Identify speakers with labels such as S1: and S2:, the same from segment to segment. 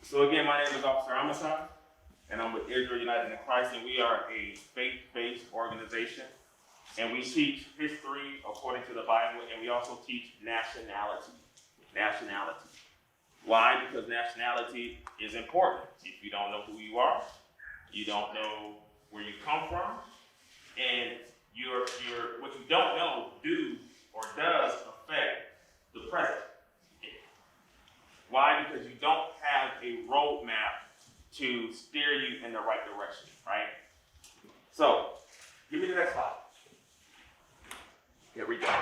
S1: So again, my name is Officer Amasai, and I'm with Israel United in Christ, and we are a faith-based organization. And we teach history according to the Bible, and we also teach nationality. Nationality. Why? Because nationality is important. If you don't know who you are, you don't know where you come from, and what you don't know do or does affect the present. Why? Because you don't have a roadmap to steer you in the right direction, right? So, give me the next slide. Here we go.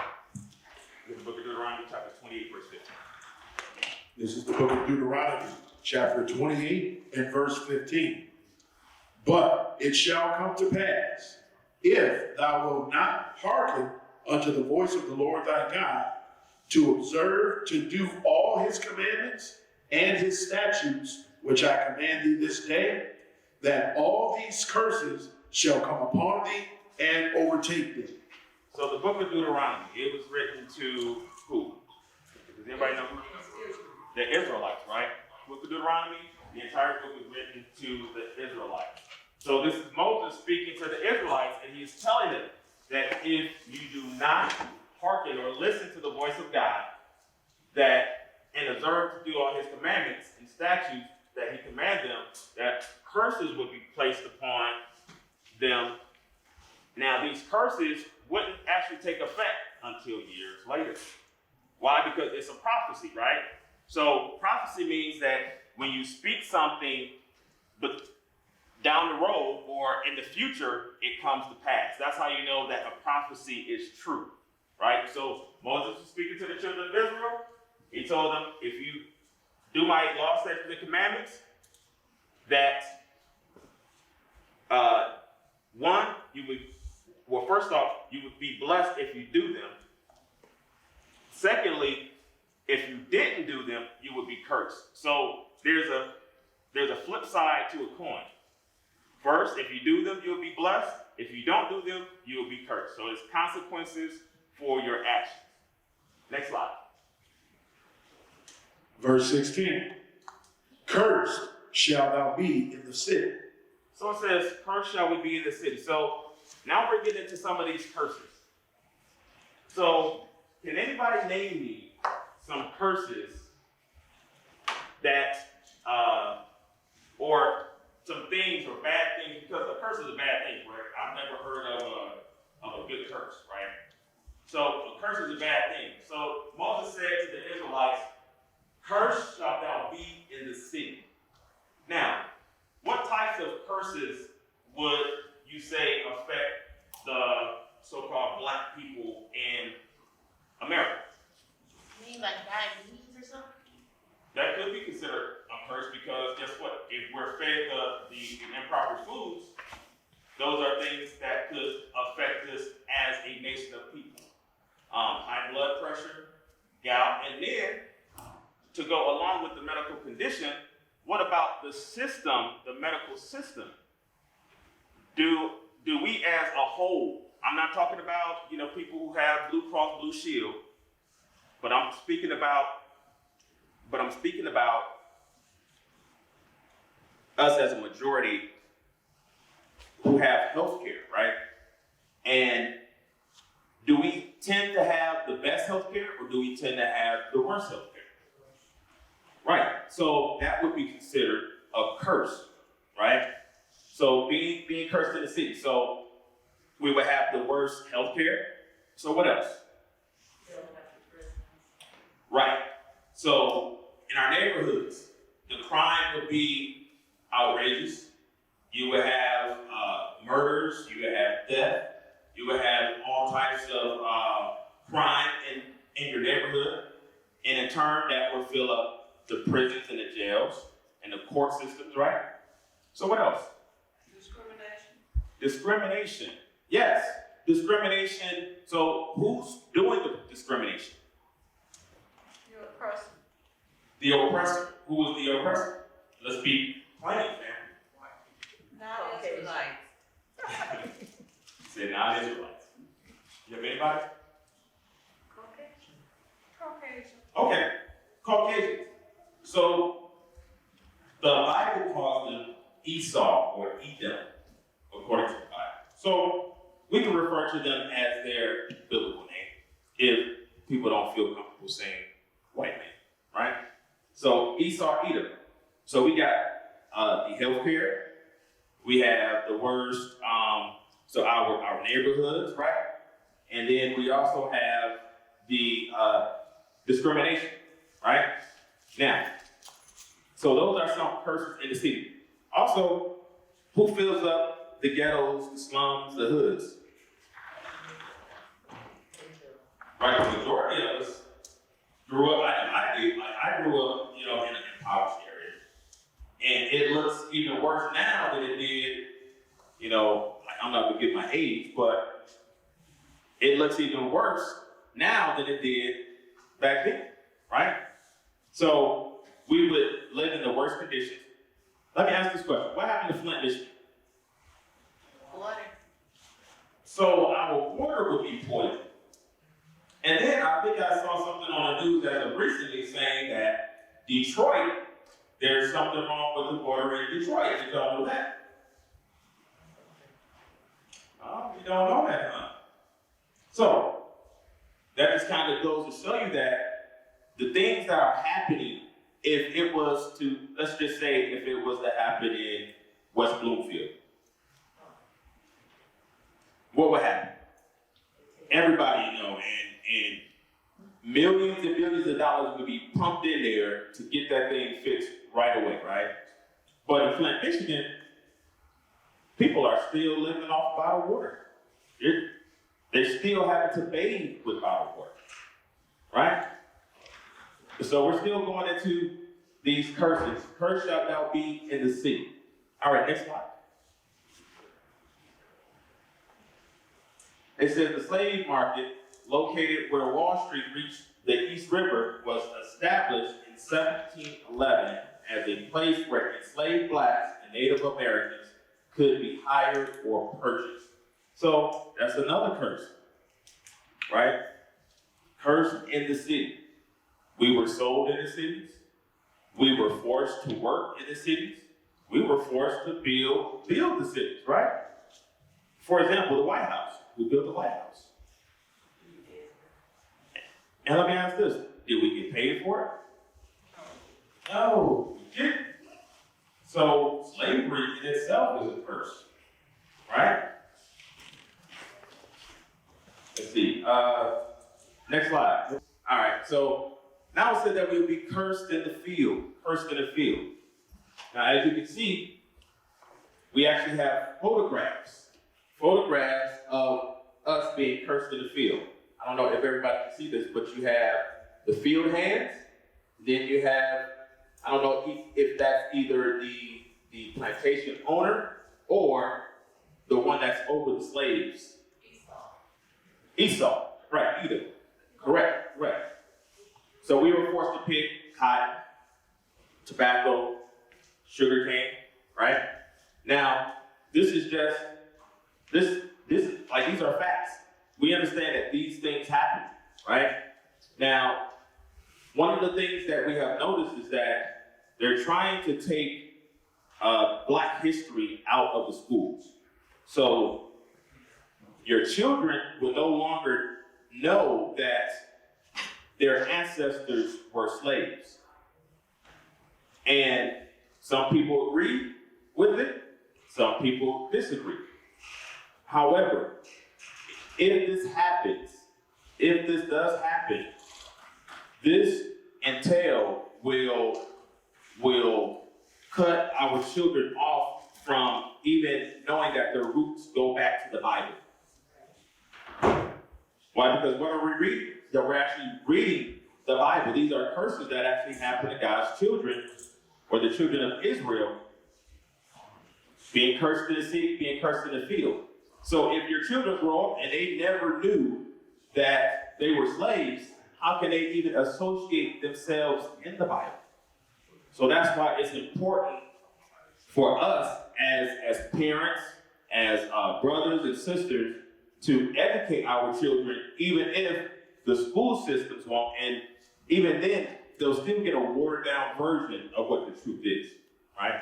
S1: This is the book of Deuteronomy, chapter 28, verse 15.
S2: This is the book of Deuteronomy, chapter 28 and verse 15. But it shall come to pass, if thou wilt not hearken unto the voice of the Lord thy God, to observe to do all his commandments and his statutes, which I command thee this day, that all these curses shall come upon thee and overtake thee.
S1: So the book of Deuteronomy, it was written to who? Does anybody know who? The Israelites, right? The book of Deuteronomy, the entire book was written to the Israelites. So this is Moses speaking to the Israelites, and he's telling them that if you do not hearken or listen to the voice of God, and observe to do all his commandments and statutes that he commanded them, that curses would be placed upon them. Now, these curses wouldn't actually take effect until years later. Why? Because it's a prophecy, right? So prophecy means that when you speak something, but down the road or in the future, it comes to pass. That's how you know that a prophecy is true, right? So Moses was speaking to the children of Israel. He told them, if you do my law, statutes, and commandments, that first off, you would be blessed if you do them. Secondly, if you didn't do them, you would be cursed. So there's a flip side to a coin. First, if you do them, you'll be blessed. If you don't do them, you'll be cursed. So there's consequences for your actions. Next slide.
S2: Verse 16. Cursed shall thou be in the city.
S1: So it says, cursed shall we be in the city. So now we're getting into some of these curses. So can anybody name me some curses that, or some things or bad things, because a curse is a bad thing, right? I've never heard of a good curse, right? So a curse is a bad thing. So Moses said to the Israelites, cursed shalt thou be in the city. Now, what types of curses would you say affect the so-called black people in America?
S3: You mean like diabetes or something?
S1: That could be considered a curse because guess what? If we're fed the improper foods, those are things that could affect us as a nation of people. High blood pressure, gout, and then to go along with the medical condition, what about the system, the medical system? Do we as a whole, I'm not talking about, people who have Blue Cross Blue Shield, but I'm speaking about us as a majority who have health care, right? And do we tend to have the best health care or do we tend to have the worst health care? Right, so that would be considered a curse, right? So being cursed in the city. So we would have the worst health care. So what else? Right. So in our neighborhoods, the crime would be outrageous. You would have murders, you would have death, you would have all types of crime in your neighborhood. And in turn, that would fill up the prisons and the jails and the court systems, right? So what else? Discrimination. Yes, discrimination. So who's doing the discrimination?
S3: The oppressor.
S1: The oppressor. Who is the oppressor? Let's be plain, man.
S3: Not Israelites.
S1: Say non-Israelites. You have anybody?
S3: Caucasian.
S1: Okay, Caucasians. So Esau or Edom, according to the Bible. So we can refer to them as their biblical name if people don't feel comfortable saying white man, right? So Esau, Edom. So we got the healthcare. We have the worst, so our neighborhoods, right? And then we also have the discrimination, right? Now, so those are some curses in the city. Also, who fills up the ghettos, the slums, the hoods? Right, the majority of us grew up, like I grew up, in an impoverished area. And it looks even worse now than it did, I'm not gonna give my age, but it looks even worse now than it did back then, right? So we would live in the worst conditions. Let me ask this question. What happened to Flint, Michigan?
S3: Water.
S1: So our water would be poisoned. And then I think I saw something on the news as of recently saying that Detroit, there's something wrong with the water in Detroit. Did y'all know that? Oh, you don't know that, huh? So that just kind of goes to show you that the things that are happening, if it was to, let's just say, if it was to happen in West Bloomfield, what would happen? Everybody, and millions and millions of dollars would be pumped in there to get that thing fixed right away, right? But in Flint, Michigan, people are still living off bottled water. They're still having to bathe with bottled water, right? So we're still going into these curses. Curse shall thou be in the city. All right, next slide. It says the slave market located where Wall Street reached the East River was established in 1711 as a place where enslaved blacks and Native Americans could be hired or purchased. So that's another curse, right? Curse in the city. We were sold in the cities. We were forced to work in the cities. We were forced to build the cities, right? For example, the White House. Who built the White House? And let me ask this, did we get paid for it? No, we didn't. So slavery in itself is a curse, right? Let's see, next slide. All right, so now it said that we would be cursed in the field, Now, as you can see, we actually have photographs of us being cursed in the field. I don't know if everybody can see this, but you have the field hands, then you have, I don't know if that's either the plantation owner or the one that's over the slaves. Esau, right, either. Correct. So we were forced to pick cotton, tobacco, sugarcane, right? Now, these are facts. We understand that these things happen, right? Now, one of the things that we have noticed is that they're trying to take Black history out of the schools. So your children will no longer know that their ancestors were slaves. And some people agree with it, some people disagree. However, if this does happen, this entail will cut our children off from even knowing that their roots go back to the Bible. Why? Because what are we reading? That we're actually reading the Bible. These are curses that actually happen to God's children, or the children of Israel, being cursed in the city, being cursed in the field. So if your children grow up and they never knew that they were slaves, how can they even associate themselves in the Bible? So that's why it's important for us as parents, as brothers and sisters, to educate our children, even if the school systems won't, and even then, they'll still get a watered down version of what the truth is, right?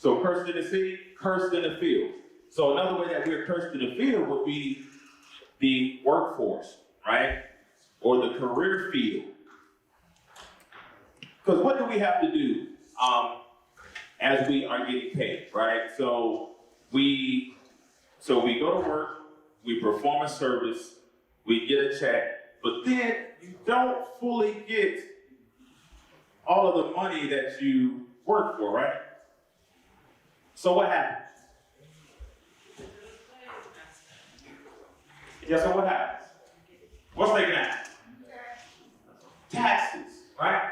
S1: So cursed in the city, cursed in the field. So another way that we're cursed in the field would be the workforce, right? Or the career field. Because what do we have to do as we are getting paid, right? So we go to work, we perform a service, we get a check, but then you don't fully get all of the money that you work for, right? So what happens? Yeah, so what happens? What's taken out? Taxes, right?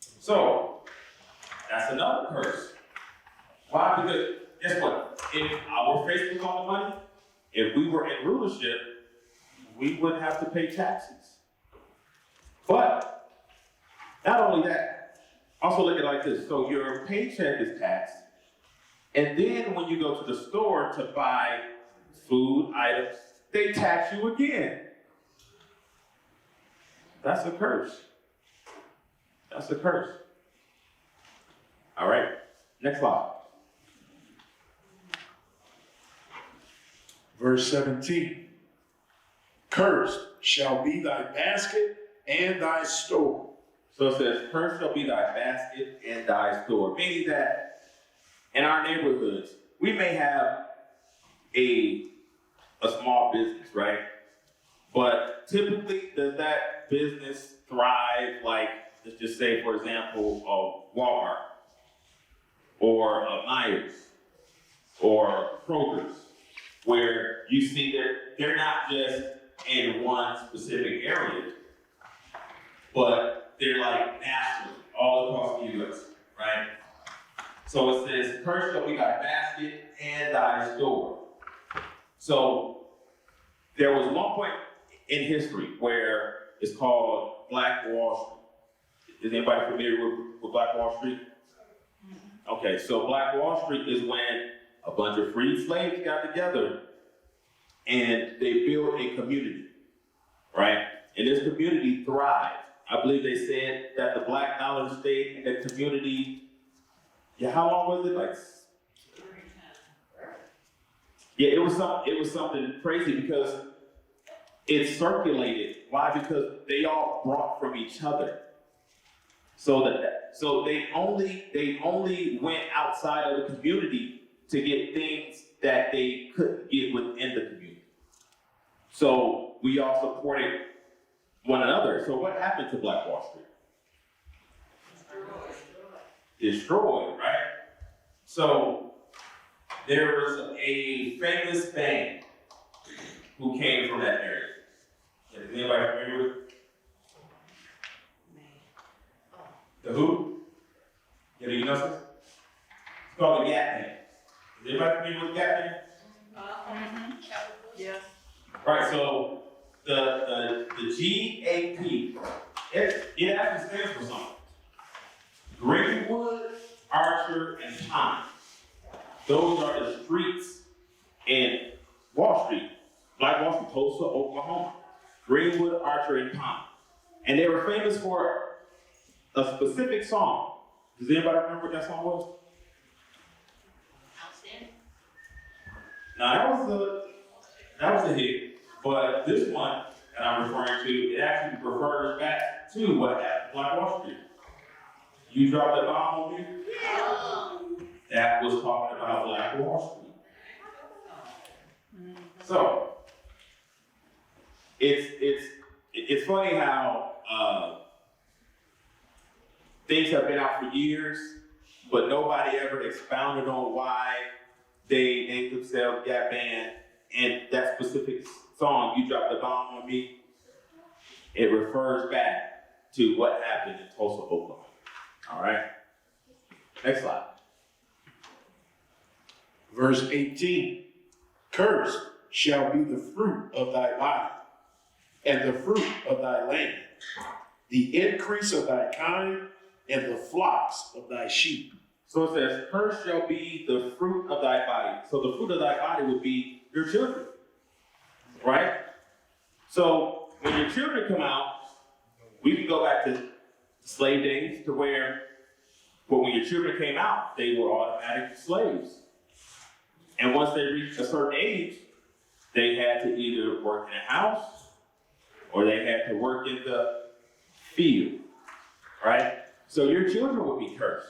S1: So, that's another curse. Why? Because, guess what? If our faith was on the money, if we were in rulership, we wouldn't have to pay taxes. But, not only that, also look at it like this. So your paycheck is taxed, and then when you go to the store to buy food items, they tax you again. That's a curse. That's a curse. All right, next slide.
S2: Verse 17. Cursed shall be thy basket and thy store.
S1: So it says, cursed shall be thy basket and thy store. Meaning that in our neighborhoods, we may have a small business, right? But typically, does that business thrive like, let's just say, for example, a Walmart or a Myers or Kroger's, where you see that they're not just in one specific area, but they're like national, all across the U.S., right? So it says, cursed shall be thy basket and thy store. So there was one point in history where it's called Black Wall Street. Is anybody familiar with Black Wall Street? Okay, so Black Wall Street is when a bunch of freed slaves got together and they built a community, right? And this community thrived. I believe they said that the black dollar stayed in the community. Yeah, how long was it? Like, yeah, it was something crazy because it circulated. Why? Because they all brought from each other. So they only went outside of the community to get things that they couldn't get within the community. So we all supported one another. So what happened to Black Wall Street? Destroyed, right? So there was a famous band who came from that area. Is anybody familiar with the Who? Yeah, do you know this? It's called the Gap Band. Is anybody familiar with the Gap Band?
S3: Yes.
S1: Right, so the GAP, it actually stands for something. Greenwood, Archer, and Pine. Those are the streets in Wall Street, Black Wall Street, Tulsa, Oklahoma. Greenwood, Archer, and Pine. And they were famous for a specific song. Does anybody remember what that song was?
S3: Outstanding.
S1: Now that was a hit, but this one that I'm referring to, it actually refers back to what happened Black Wall Street. You dropped that bomb on me?
S3: Yeah.
S1: That was talking about Black Wall Street. So it's funny how things have been out for years, but nobody ever expounded on why they named themselves Gap Band. And that specific song, You Dropped the Bomb on Me, it refers back to what happened in Tulsa, Oklahoma. All right? Next slide.
S2: Verse 18. Cursed shall be the fruit of thy body, and the fruit of thy land, the increase of thy kind, and the flocks of thy sheep.
S1: So it says, cursed shall be the fruit of thy body. So the fruit of thy body would be your children, right? So when your children come out, we can go back to slave days to where But when your children came out, they were automatic slaves. And once they reached a certain age, they had to either work in a house or they had to work in the field, right? So your children would be cursed.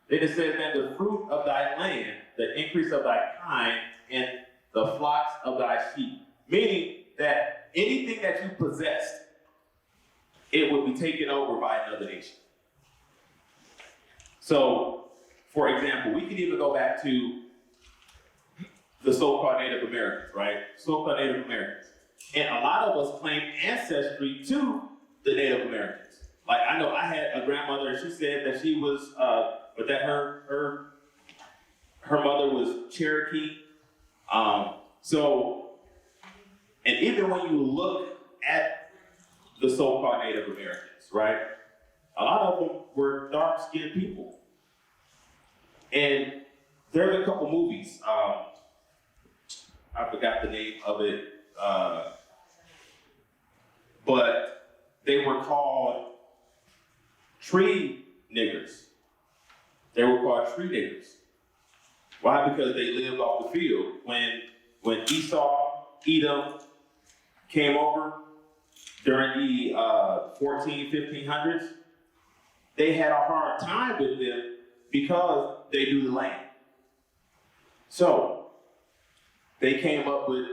S1: Then it says that the fruit of thy land, the increase of thy kind, and the flocks of thy sheep. Meaning that anything that you possessed, it would be taken over by another nation. So, for example, we can even go back to the so-called Native Americans, right? So-called Native Americans. And a lot of us claim ancestry to the Native Americans. Like, I know I had a grandmother, and she said that she was, but that her mother was Cherokee. And even when you look at the so-called Native Americans, right? A lot of them were dark-skinned people. And there's a couple movies. I forgot the name of it. But they were called tree niggers. They were called tree niggers. Why? Because they lived off the field. When Esau, Edom came over during the 1500s, they had a hard time with them because they knew the land. So they came up with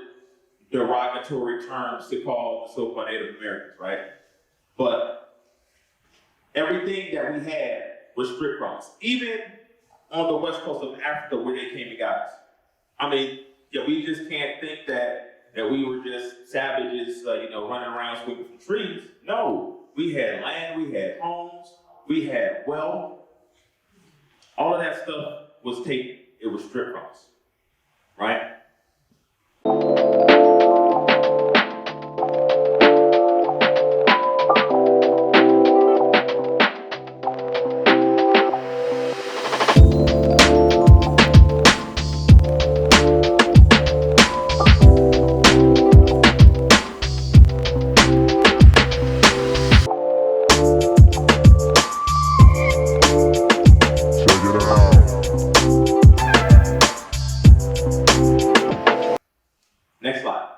S1: derogatory terms to call the so-called Native Americans, right? But everything that we had was stripped from us. Even on the west coast of Africa where they came and got us. I mean, yeah, we just can't think that we were just savages, running around swinging from trees. No, we had land, we had homes, we had wealth. All of that stuff was taken. It was stripped from us, right? Next slide.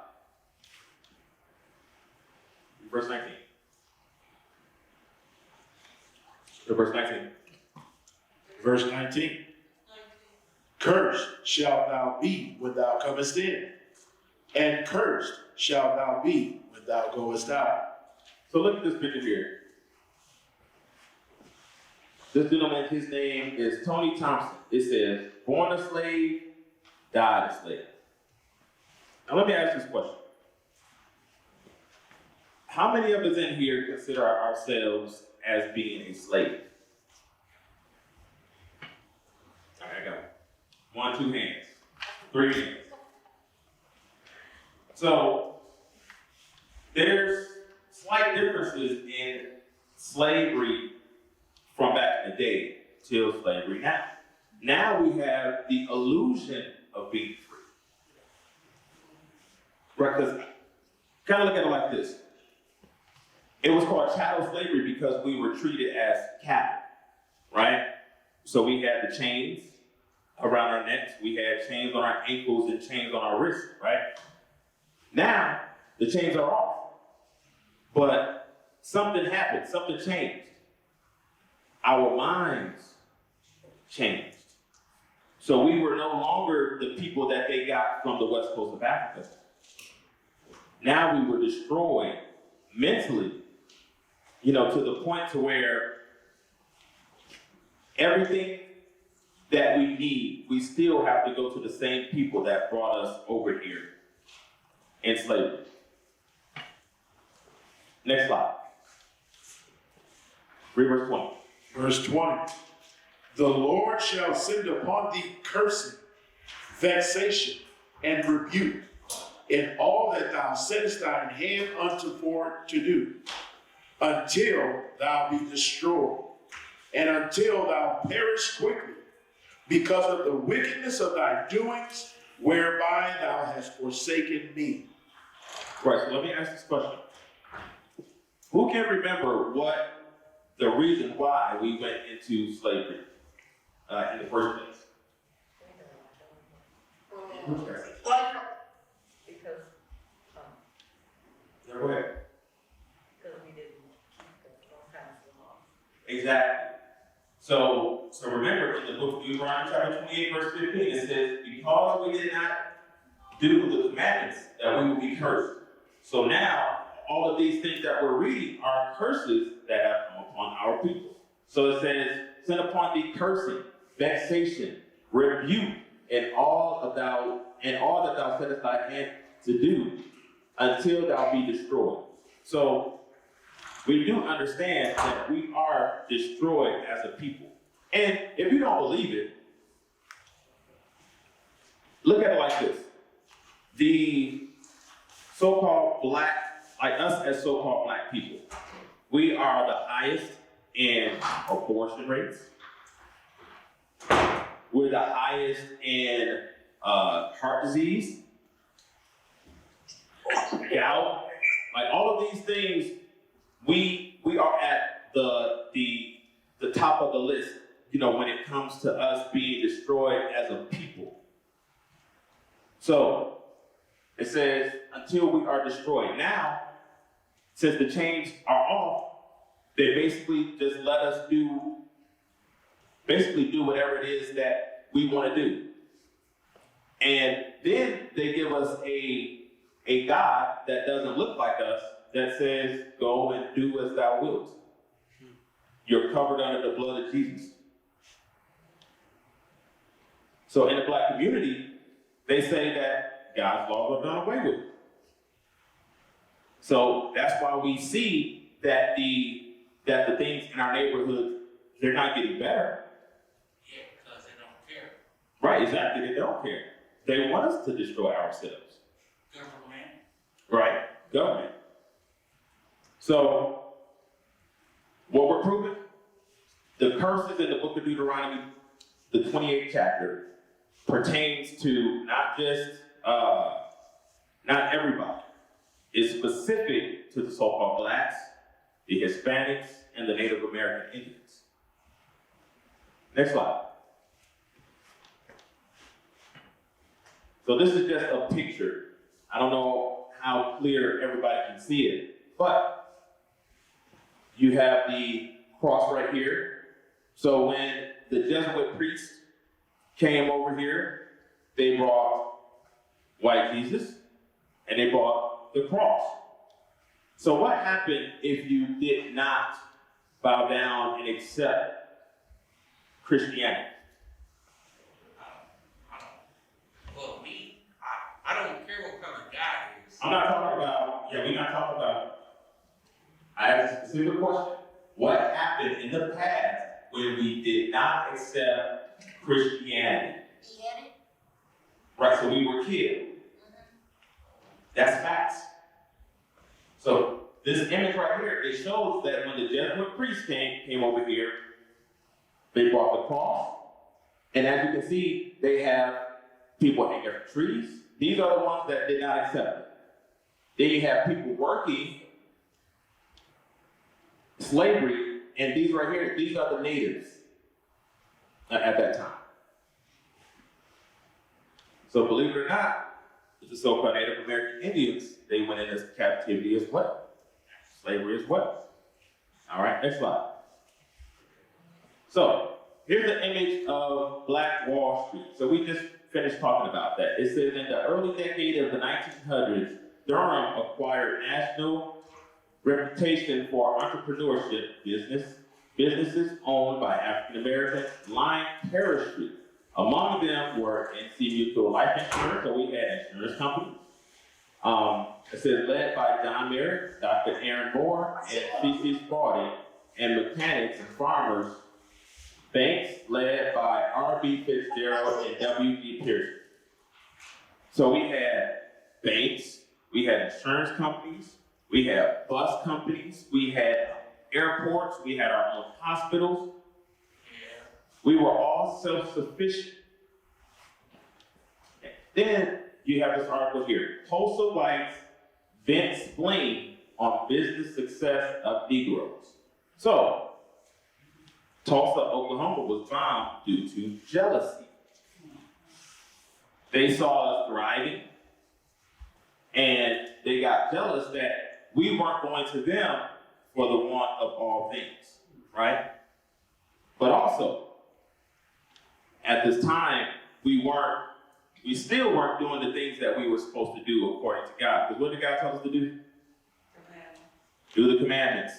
S1: Verse 19. Verse 19.
S2: Verse 19. Cursed shalt thou be when thou comest in, and cursed shalt thou be when thou goest out.
S1: So look at this picture here. This gentleman, his name is Tony Thompson. It says, born a slave, died a slave. Now let me ask this question. How many of us in here consider ourselves as being a slave? All right, I got it. 1, 2 hands. 3 hands. So there's slight differences in slavery from back in the day till slavery now. Now we have the illusion of being free. Right, because kind of look at it like this. It was called chattel slavery because we were treated as cattle, right? So we had the chains around our necks, we had chains on our ankles and chains on our wrists, right? Now, the chains are off. But something happened, something changed. Our minds changed. So we were no longer the people that they got from the west coast of Africa. Now we were destroyed mentally, to the point to where everything that we need, we still have to go to the same people that brought us over here in slavery. Next slide. Read verse 20.
S2: Verse 20. The Lord shall send upon thee cursing, vexation, and rebuke in all that thou settest thine hand unto for to do, until thou be destroyed, and until thou perish quickly, because of the wickedness of thy doings, whereby thou hast forsaken me.
S1: Right, so let me ask this question. Who can remember what the reason why we went into slavery in the first place.
S3: Because,
S1: Go ahead.
S3: because we didn't keep those kinds of laws.
S1: Exactly. So remember in the book of Deuteronomy chapter 28, verse 15, it says, because we did not do the commandments, that we will be cursed. So now, all of these things that we're reading are curses that have come upon our people. So it says, send upon thee cursing, vexation, rebuke, and all that thou settest thy hand to do, until thou be destroyed. So we do understand that we are destroyed as a people. And if you don't believe it, look at it like this. The so-called black, like us as so-called black people, we are the highest in abortion rates. We're the highest in heart disease, gout, like all of these things. We are at the top of the list, when it comes to us being destroyed as a people. So it says, until we are destroyed. Now, since the chains are off, they basically just let us do whatever it is that we want to do. And then they give us a God that doesn't look like us, that says, go and do as thou wilt. You're covered under the blood of Jesus. So in the black community, they say that God's laws are done away with. So that's why we see that the things in our neighborhoods, they're not getting better.
S4: Yeah, because they don't care.
S1: Right, exactly, they don't care. They want us to destroy ourselves.
S4: Government.
S1: Right, government. So, what we're proving, the curses in the book of Deuteronomy, the 28th chapter, pertains to not just, not everybody. It's specific to the so-called blacks, the Hispanics, and the Native American Indians. Next slide. So this is just a picture. I don't know how clear everybody can see it, but you have the cross right here. So when the Jesuit priests came over here, they brought white Jesus and they brought the cross. So what happened if you did not bow down and accept Christianity?
S4: Well, me, I don't care what color God is.
S1: I'm not talking about, we're not talking about, I have a specific question. What happened in the past when we did not accept Christianity?
S3: Beheaded?
S1: Right, so we were killed. That's facts. So this image right here, it shows that when the Jesuit priests came over here, they brought the cross. And as you can see, they have people hanging from trees. These are the ones that did not accept it. Then you have people working slavery, and these right here, these are the natives at that time. So believe it or not, the so-called Native American Indians, they went into captivity as well. Slavery as well. All right, next slide. So here's the image of Black Wall Street. So we just finished talking about that. It says in the early decade of the 1900s, Durham acquired national reputation for entrepreneurship businesses owned by African Americans lined Paris Street. Among them were NC Mutual Life Insurance, so we had insurance companies. It says led by John Merrick, Dr. Aaron Moore, and C.C. Spaulding, and mechanics and farmers. Banks led by R.B. Fitzgerald and W.G. Pearson. So we had banks, we had insurance companies, we had bus companies, we had airports, we had our own hospitals. We were all self-sufficient. Then you have this article here. Tulsa Whites vent spleen on business success of Negroes. So Tulsa, Oklahoma was bombed due to jealousy. They saw us thriving, and they got jealous that we weren't going to them for the want of all things, right? But also, at this time, we still weren't doing the things that we were supposed to do according to God. Because what did God tell us to do? Do the commandments.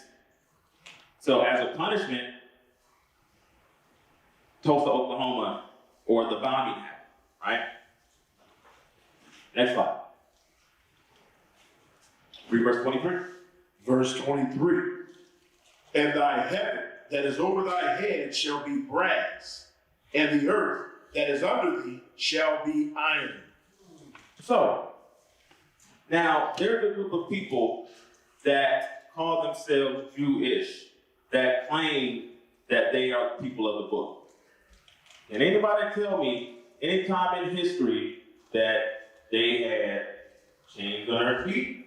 S1: So as a punishment, Tulsa, Oklahoma, or the bombing happened, right? Next slide. Read verse 23.
S2: Verse 23. And thy heaven that is over thy head shall be brass, and the earth that is under thee shall be iron.
S1: So, now there's a group of people that call themselves Jewish, that claim that they are the people of the book. And anybody tell me any time in history that they had chains on their feet,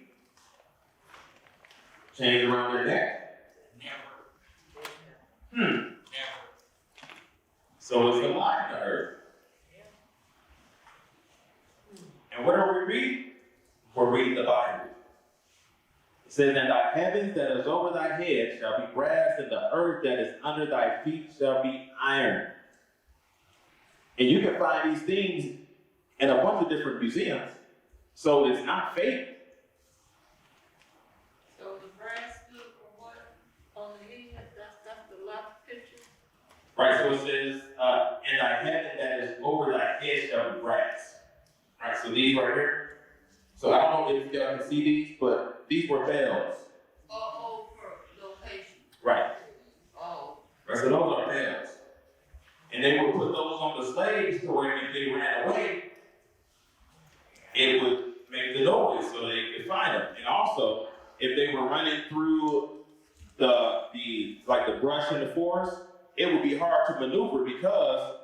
S1: chains around their neck?
S4: Never.
S1: Never. So it's a lie to her. And what are we reading? We're reading the Bible. It says, and thy heavens that is over thy head shall be brass, and the earth that is under thy feet shall be iron. And you can find these things in a bunch of different museums. So it's not fake.
S3: So the brass good for what? On the head, that's the left picture?
S1: Right, so it says, and thy heaven that is over thy head shall be brass. Right, so these right here. So I don't know if y'all can see these, but these were bells.
S3: Oh, for location.
S1: Right.
S3: Oh.
S1: Right, so those are bells. And they would put those on the slaves to where if they ran away, it would make the noise so they could find them. And also, if they were running through the brush in the forest, it would be hard to maneuver because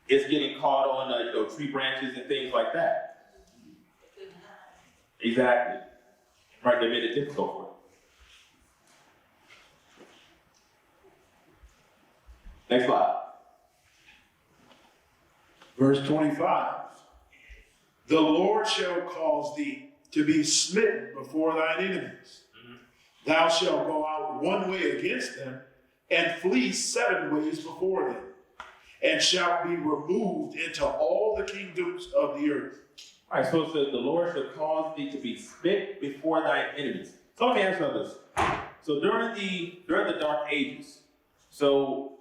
S1: it's getting caught on the tree branches and things like that. Exactly. Right, they made it difficult for them. Next slide.
S2: Verse 25. The Lord shall cause thee to be smitten before thine enemies. Mm-hmm. Thou shalt go out one way against them, and flee 7 ways before them, and shalt be removed into all the kingdoms of the earth.
S1: All right, so it says, the Lord shall cause thee to be smitten before thy enemies. So let me ask you this. So during the Dark Ages, so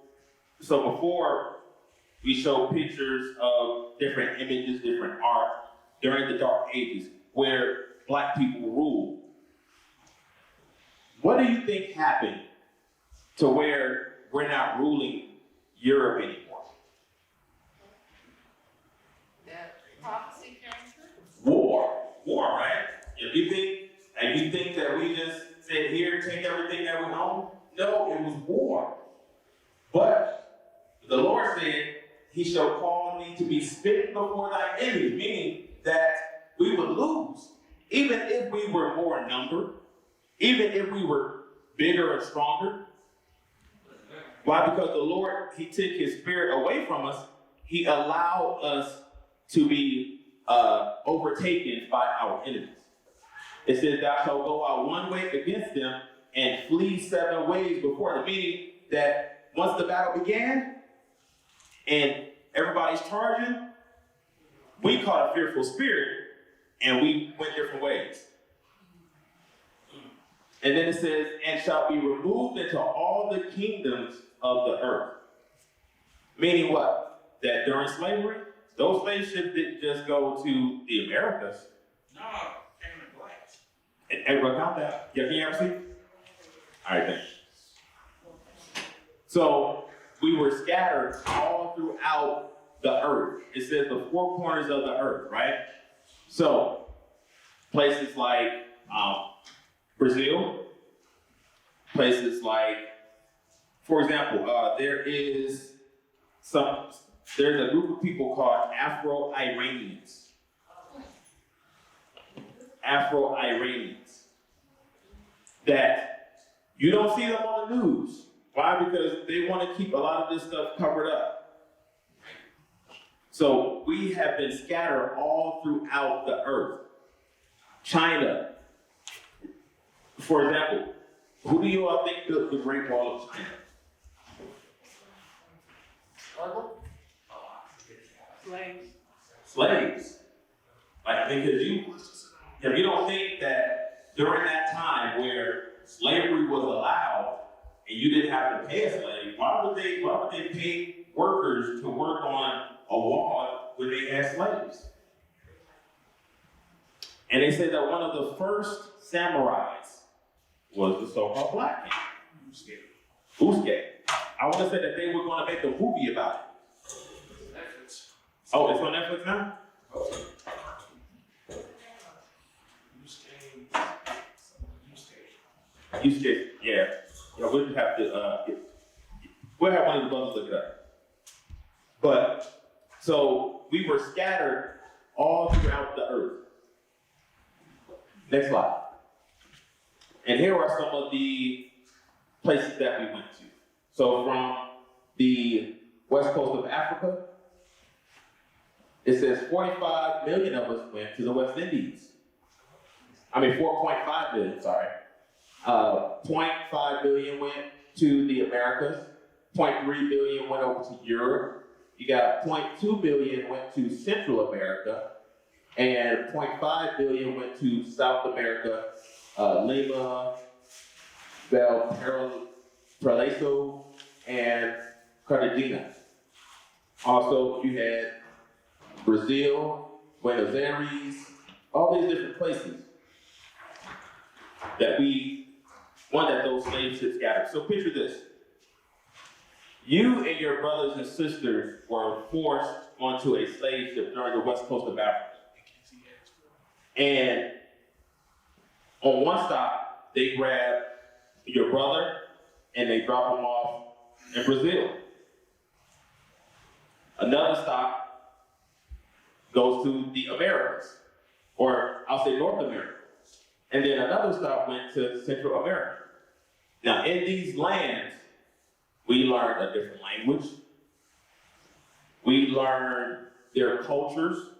S1: before we show pictures of different images, different art, during the Dark Ages, where black people ruled, what do you think happened to where we're not ruling Europe anymore?
S3: That prophecy came true.
S1: War, right? If you think that we just said, here, take everything that we own, no, it was war. But the Lord said, he shall cause me to be smitten before thy enemies, meaning that we would lose. Even if we were more in number, even if we were bigger and stronger. Why? Because the Lord, he took his spirit away from us. He allowed us to be overtaken by our enemies. It says, thou shalt go out one way against them and flee 7 ways before them. Meaning that once the battle began and everybody's charging, we caught a fearful spirit and we went different ways. And then it says, and shall be removed into all the kingdoms of the earth. Meaning what? That during slavery, those slave ships didn't just go to the Americas.
S4: No, came to blacks.
S1: Everybody count that? Yeah, can you ever see? All right, thanks. So we were scattered all throughout the earth. It says the 4 corners of the earth, right? So places like Brazil, places like, for example, there's a group of people called Afro-Iranians. Afro-Iranians. That you don't see them on the news, Why? Because they want to keep a lot of this stuff covered up. So we have been scattered all throughout the earth. China, for example, who do you all think built the Great Wall of China?
S3: Slaves.
S1: Slaves. Like, because if you don't think that during that time where slavery was allowed and you didn't have to pay a slave, why would they pay workers to work on a wall when they had slaves? And they said that one of the first samurais was the so-called black king, Usuke. I want to say that they were going to make a movie about it. Oh, it's on Netflix now? Usuke, yeah. We'll have to, we'll have one of the brothers look it up. But, so, we were scattered all throughout the earth. Next slide. And here are some of the places that we went to. So from the west coast of Africa, it says 45 million of us went to the West Indies. 4.5 million, sorry. 0.5 million went to the Americas. 0.3 million went over to Europe. You got 0.2 billion went to Central America. And 0.5 billion went to South America, Lima, Valparaiso, and Cartagena. Also, you had Brazil, Buenos Aires, all these different places that those slave ships scattered. So picture this. You and your brothers and sisters were forced onto a slave ship during the west coast of Africa. And on one stop, they grab your brother and they drop him off in Brazil. Another stop goes to the Americas, or I'll say North America. And then another stop went to Central America. Now, in these lands, we learned a different language. We learned their cultures,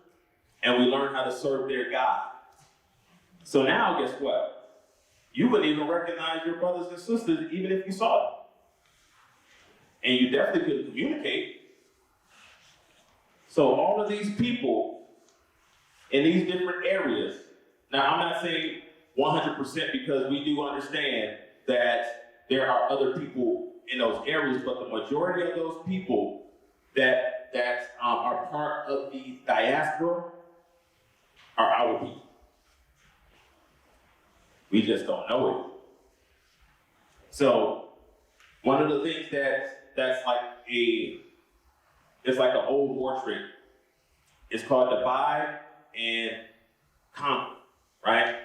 S1: and we learned how to serve their God. So now, guess what? You wouldn't even recognize your brothers and sisters even if you saw them. And you definitely couldn't communicate. So all of these people in these different areas, now I'm not saying 100% because we do understand that there are other people in those areas, but the majority of those people that are part of the diaspora are our people. We just don't know it. So one of the things that's like it's like an old war trick. It's called divide and conquer, right?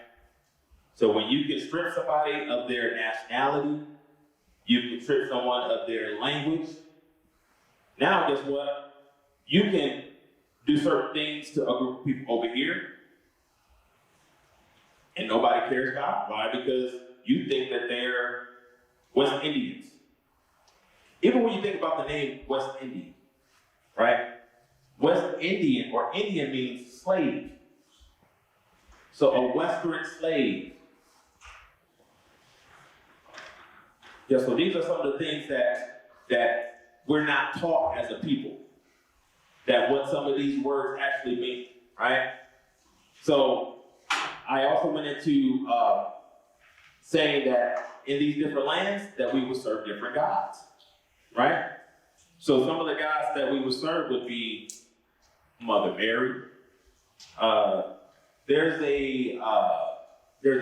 S1: So when you can strip somebody of their nationality, you can strip someone of their language. Now, guess what? You can do certain things to a group of people over here, and nobody cares about. Why? Because you think that they're West Indians. Even when you think about the name West Indian, right? West Indian or Indian means slave. So a Western slave. Yeah, so these are some of the things that we're not taught as a people. That what some of these words actually mean, right? So I also went into saying that in these different lands that we would serve different gods, right? So some of the gods that we would serve would be Mother Mary. There's a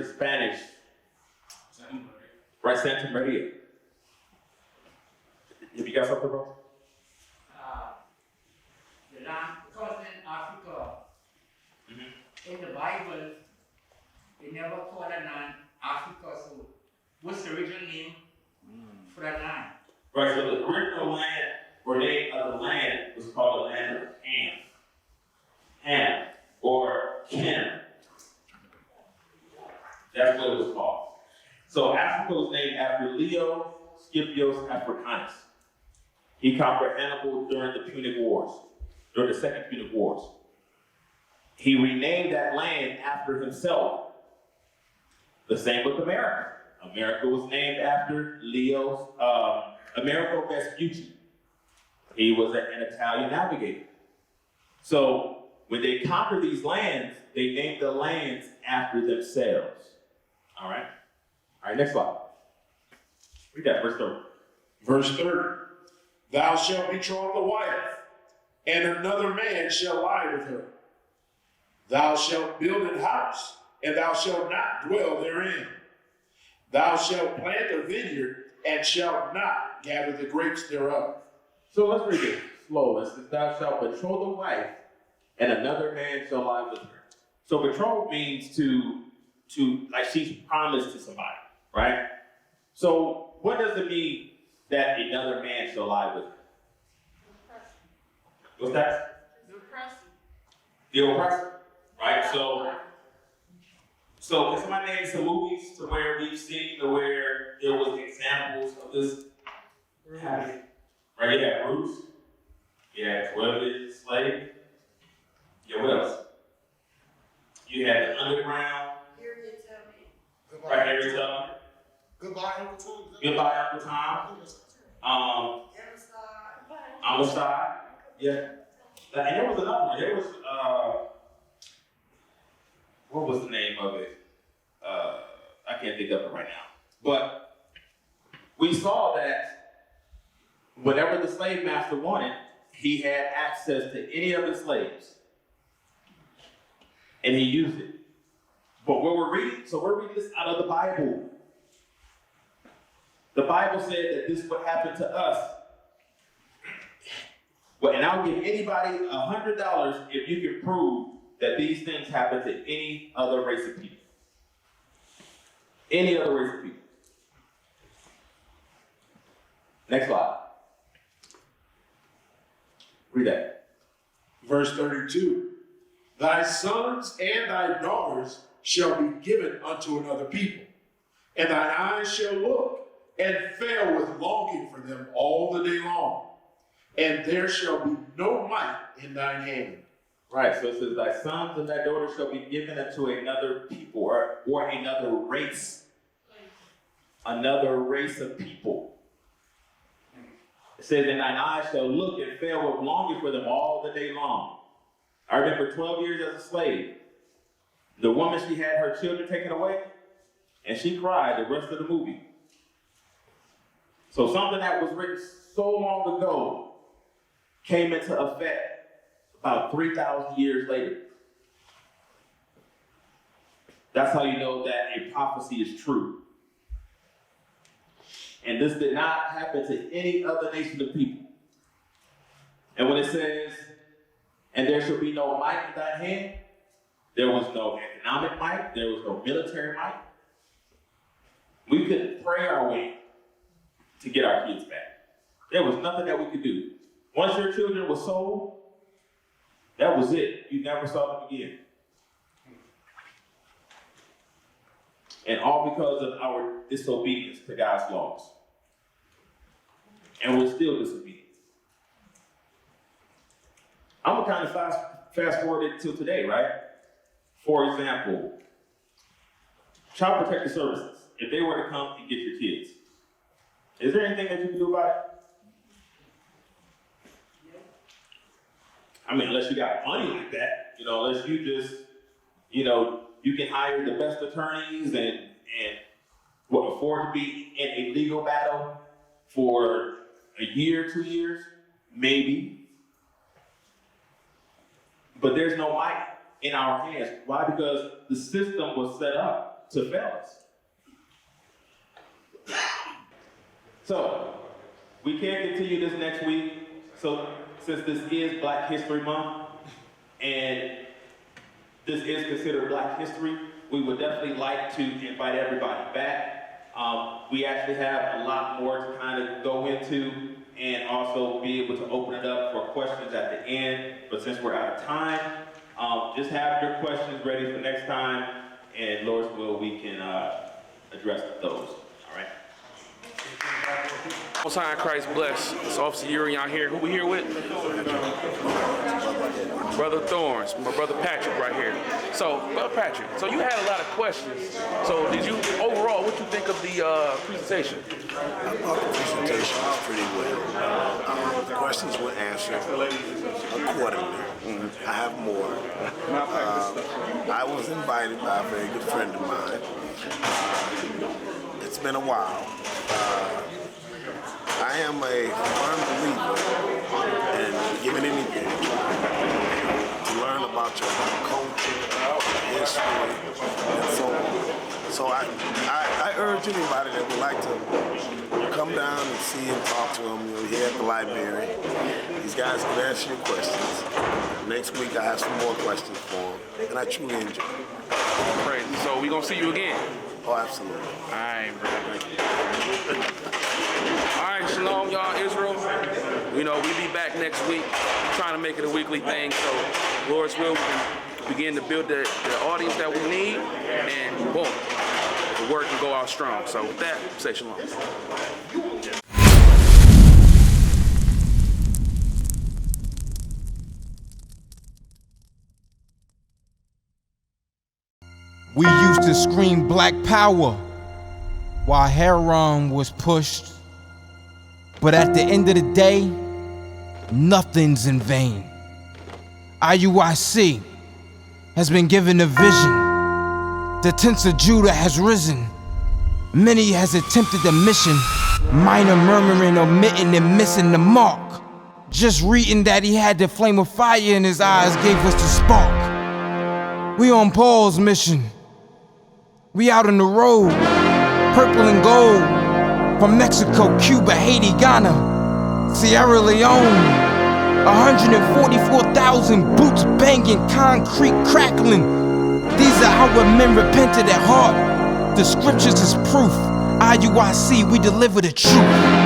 S1: Spanish, right? Santa Maria. Have you got something, bro?
S5: The land, because in Africa, in the Bible, they never called a land Africa. So, what's the original name for that land?
S1: Right. So the original land or name of the land was called the land of Ham, or Canaan. That's what it was called. So Africa was named after Leo Scipios Africanus. He conquered Hannibal during the Punic Wars, during the Second Punic Wars. He renamed that land after himself. The same with America. America was named after Amerigo Vespucci. He was an Italian navigator. So when they conquered these lands, they named the lands after themselves. All right? All right, next slide. Read that, verse 30.
S2: Verse 30. Thou shalt betroth a wife, and another man shall lie with her. Thou shalt build an house, and thou shalt not dwell therein. Thou shalt plant a vineyard, and shalt not gather the grapes thereof.
S1: So let's read it slow. It says, thou shalt betroth a wife, and another man shall lie with her. So betroth means to like she's promised to somebody, right? So what does it mean that another man shall lie with her? What's that?
S3: The person.
S1: The oppressor, right? So can somebody name some movies to where we've seen to where there was examples of this happening? Right, you had Bruce, you had 12 Years a Slave. Yeah, what else? You had the Underground.
S3: Here you tell me.
S1: Right here, tell me.
S6: Goodbye, Uncle Tom.
S1: Goodbye, Uncle Tom. Amistad. Yeah. And there was another one. There was, what was the name of it? I can't think of it right now. But we saw that whenever the slave master wanted, he had access to any of the slaves. And he used it. But what we're reading this out of the Bible. The Bible said that this would happen to us. Well, and I'll give anybody $100 if you can prove that these things happen to any other race of people. Any other race of people. Next slide. Read that.
S2: Verse 32. Thy sons and thy daughters shall be given unto another people, and thine eyes shall look and fail with longing for them all the day long, and there shall be no might in thine hand.
S1: Right, so it says, thy sons and thy daughters shall be given unto another people, or another race. Another race of people. It says, and thine eyes shall look and fail with longing for them all the day long. I remember 12 years as a slave. The woman, she had her children taken away, and she cried the rest of the movie. So something that was written so long ago came into effect about 3,000 years later. That's how you know that a prophecy is true. And this did not happen to any other nation of people. And when it says, and there shall be no might in thy hand, there was no economic might, there was no military might. We couldn't pray our way to get our kids back. There was nothing that we could do. Once your children were sold, that was it. You never saw them again. And all because of our disobedience to God's laws. And we're still disobedient. I'm going to kind of fast forward it till today, right? For example, Child Protective Services, if they were to come and get your kids, is there anything that you can do about it? I mean, unless you got money like that, unless you just, you can hire the best attorneys and afford to be in a legal battle for a year, 2 years, maybe. But there's no might in our hands. Why? Because the system was set up to fail us. So, we can't continue this next week. So, since this is Black History Month, and this is considered Black History, we would definitely like to invite everybody back. We actually have a lot more to kind of go into and also be able to open it up for questions at the end. But since we're out of time, just have your questions ready for next time, and Lord's will, we can address those. All right?
S7: Most High in Christ bless. It's Officer Yuri out here. Who we here with? Brother Thorns, my brother Patrick right here. So, Brother Patrick, so you had a lot of questions. So did you, overall, what you think of the presentation?
S8: I thought the presentation was pretty well. The questions were answered accordingly. I have more. I was invited by a very good friend of mine. It's been a while. I am a firm believer in giving anything a try. To learn about your culture, history, and so on. So I urge anybody that would like to come down and see and talk to him. You know, here at the library. These guys can answer your questions. Next week I have some more questions for them, and I truly enjoy it.
S7: Crazy. So we gonna see you again?
S8: Oh, absolutely.
S7: All right, bro. All right, shalom, y'all, Israel. You know, we'll be back next week. Trying to make it a weekly thing, so Lord's will, we can begin to build the audience that we need, and boom, the word can go out strong. So with that, say shalom.
S9: We used to scream black power while heroin was pushed. But at the end of the day, nothing's in vain. IUIC has been given a vision. The tents of Judah has risen. Many has attempted the mission. Minor murmuring, omitting, and missing the mark. Just reading that he had the flame of fire in his eyes gave us the spark. We on Paul's mission. We out on the road, purple and gold, from Mexico, Cuba, Haiti, Ghana, Sierra Leone. 144,000 boots banging, concrete crackling. These are our men repented at heart. The scriptures is proof. IUIC, we deliver the truth.